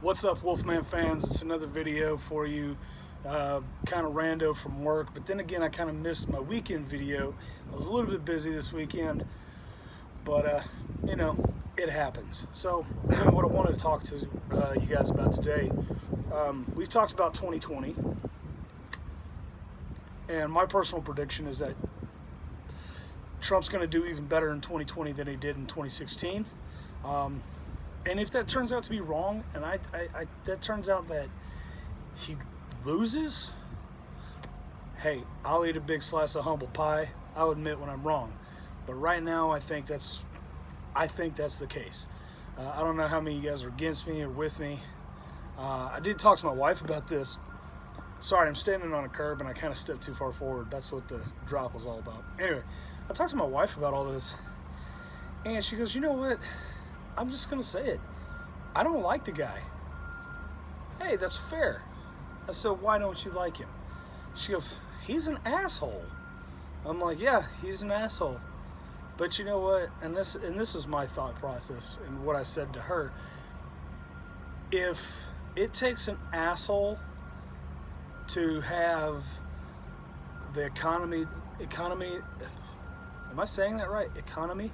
What's up, Wolfman fans? It's another video for you. Kind of rando from work, but then again, I kind of missed my weekend video. I was a little bit busy this weekend, but you know, it happens. So, what I wanted to talk to you guys about today, we've talked about 2020, and my personal prediction is that Trump's going to do even better in 2020 than he did in 2016. And if that turns out to be wrong, and that turns out that he loses, hey, I'll eat a big slice of humble pie. I'll admit when I'm wrong. But right now, I think that's the case. I don't know how many of you guys are against me or with me. I did talk to my wife about this. Sorry, I'm standing on a curb and I kind of stepped too far forward. That's what the drop was all about. Anyway, I talked to my wife about all this, and she goes, "You know what? I'm just going to say it. I don't like the guy." Hey, that's fair. I said, "Why don't you like him?" She goes, "He's an asshole." I'm like, "Yeah, he's an asshole. But you know what?" And this was my thought process and what I said to her. If it takes an asshole to have the economy, am I saying that right? Economy?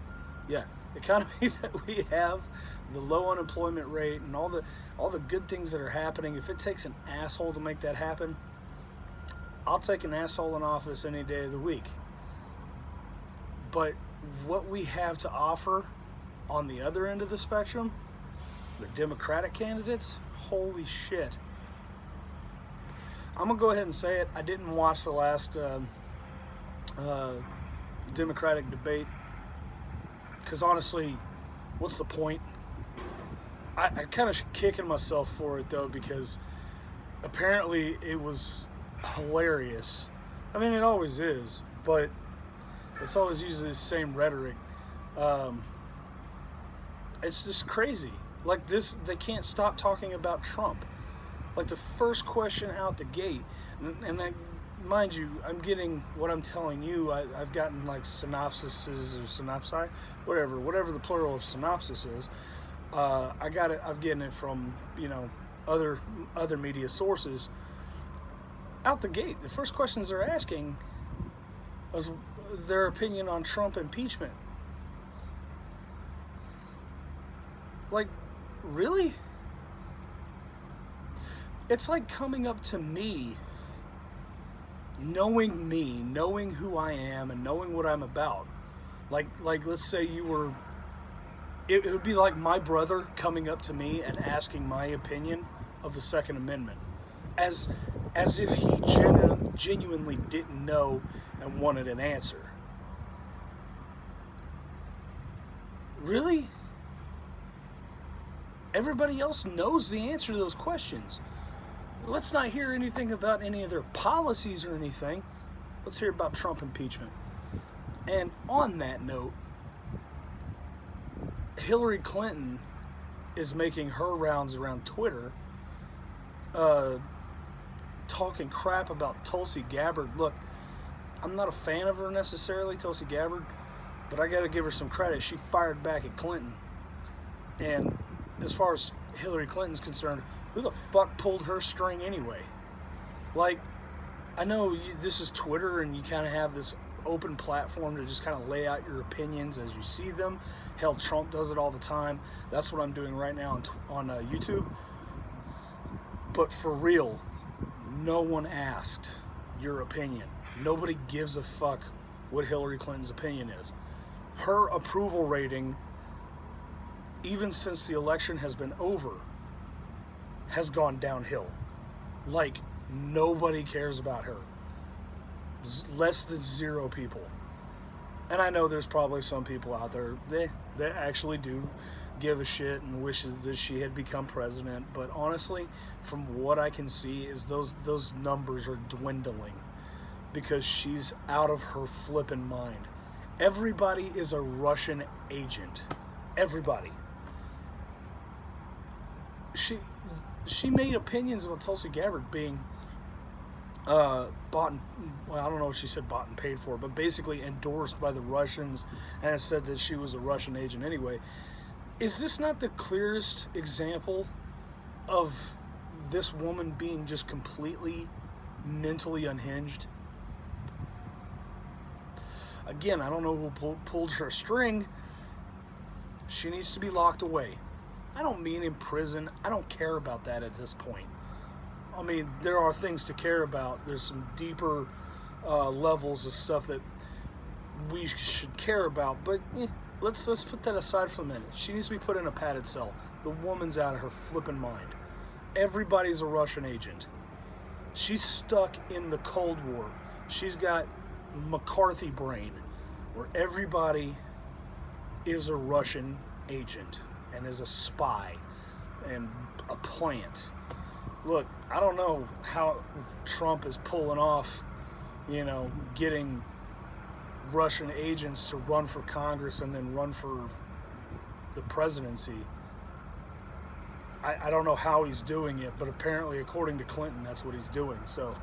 Yeah. Economy that we have, the low unemployment rate, and all the good things that are happening. If it takes an asshole to make that happen, I'll take an asshole in office any day of the week. But what we have to offer on the other end of the spectrum, the Democratic candidates, holy shit. I'm gonna go ahead and say it. I didn't watch the last Democratic debate, because honestly, what's the point? I kind of kicking myself for it though, because apparently it was hilarious. I mean, it always is, but it's always usually the same rhetoric. It's just crazy. Like this, they can't stop talking about Trump. Like the first question out the gate, and mind you, I'm getting what I'm telling you. I've gotten like synopsises or synopsi, whatever the plural of synopsis is. I'm getting it from other media sources. Out the gate, the first questions they're asking was their opinion on Trump impeachment. Like, really? It's like coming up to me, knowing who I am and knowing what I'm about. Like let's say it would be like my brother coming up to me and asking my opinion of the Second Amendment, as if he genuinely didn't know and wanted an answer. Really? Everybody else knows the answer to those questions. Let's not hear anything about any of their policies or anything. Let's hear about Trump impeachment. And on that note, Hillary Clinton is making her rounds around Twitter, talking crap about Tulsi Gabbard. Look, I'm not a fan of her necessarily, Tulsi Gabbard, but I gotta give her some credit. She fired back at Clinton. And as far as Hillary Clinton's concerned, who the fuck pulled her string anyway? Like, I know this is Twitter and you kind of have this open platform to just kind of lay out your opinions as you see them. Hell, Trump does it all the time. That's what I'm doing right now on YouTube. But for real, no one asked your opinion. Nobody gives a fuck what Hillary Clinton's opinion is. Her approval rating, even since the election has been over, has gone downhill. Like, nobody cares about her. Less than 0 people. And I know there's probably some people out there that actually do give a shit and wish that she had become president. But honestly, from what I can see, is those numbers are dwindling because she's out of her flippin' mind. Everybody is a Russian agent. Everybody. She made opinions about Tulsi Gabbard being bought and, well, I don't know if she said bought and paid for, but basically endorsed by the Russians, and said that she was a Russian agent anyway. Is this not the clearest example of this woman being just completely mentally unhinged. Again, I don't know who pulled her string. She needs to be locked away. I don't mean in prison. I don't care about that at this point. I mean, there are things to care about. There's some deeper levels of stuff that we should care about. But let's put that aside for a minute. She needs to be put in a padded cell. The woman's out of her flipping mind. Everybody's a Russian agent. She's stuck in the Cold War. She's got McCarthy brain, where everybody is a Russian agent and is a spy and a plant. Look, I don't know how Trump is pulling off, getting Russian agents to run for Congress and then run for the presidency. I don't know how he's doing it, but apparently, according to Clinton, that's what he's doing. So,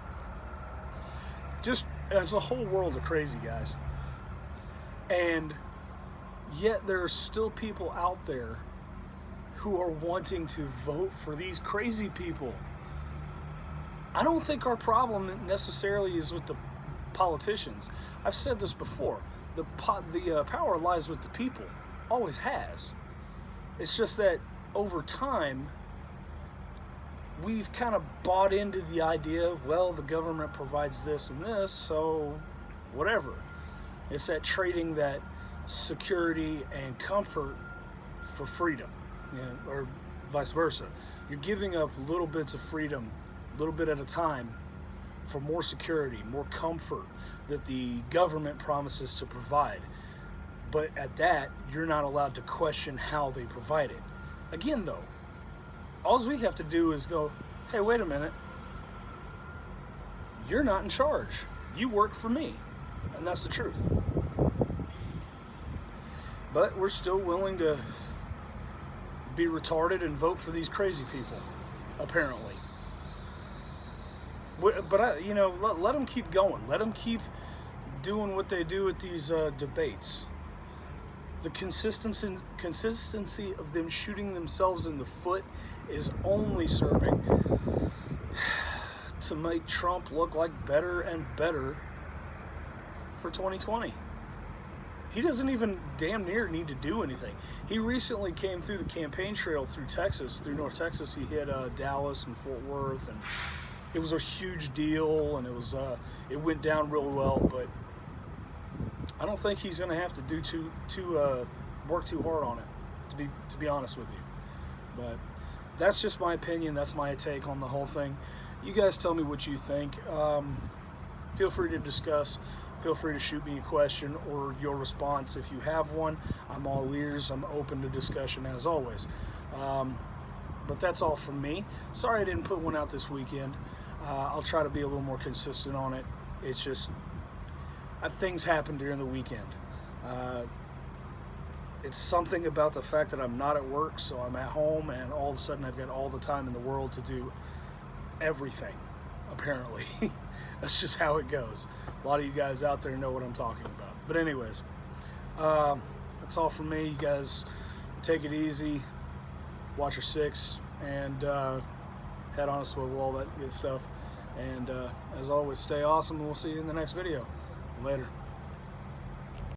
just, it's a whole world of crazy, guys. And yet there are still people out there who are wanting to vote for these crazy people. I don't think our problem necessarily is with the politicians. I've said this before. The power lies with the people. Always has. It's just that over time, we've kind of bought into the idea of, well, the government provides this and this, so whatever. It's that trading that security and comfort for freedom, or vice versa. You're giving up little bits of freedom, a little bit at a time, for more security, more comfort that the government promises to provide. But at that, you're not allowed to question how they provide it. Again, though, all we have to do is go, hey, wait a minute. You're not in charge. You work for me. And that's the truth. But we're still willing to be retarded and vote for these crazy people, apparently. But let them keep going. Let them keep doing what they do at these debates. The consistency of them shooting themselves in the foot is only serving to make Trump look like better and better for 2020. He doesn't even damn near need to do anything. He recently came through the campaign trail through Texas, through North Texas. He hit Dallas and Fort Worth, and it was a huge deal, and it went down real well, but I don't think he's going to have to do work too hard on it, to be honest with you. But that's just my opinion. That's my take on the whole thing. You guys tell me what you think. Feel free to discuss. Feel free to shoot me a question or your response if you have one. I'm all ears. I'm open to discussion as always. But that's all from me. Sorry I didn't put one out this weekend. I'll try to be a little more consistent on it. It's just things happen during the weekend. It's something about the fact that I'm not at work, so I'm at home, and all of a sudden I've got all the time in the world to do everything, apparently. That's just how it goes. A lot of you guys out there know what I'm talking about. But anyways, that's all from me. You guys take it easy, watch your six, and head on a swivel, all that good stuff. And as always, stay awesome, and we'll see you in the next video. Later.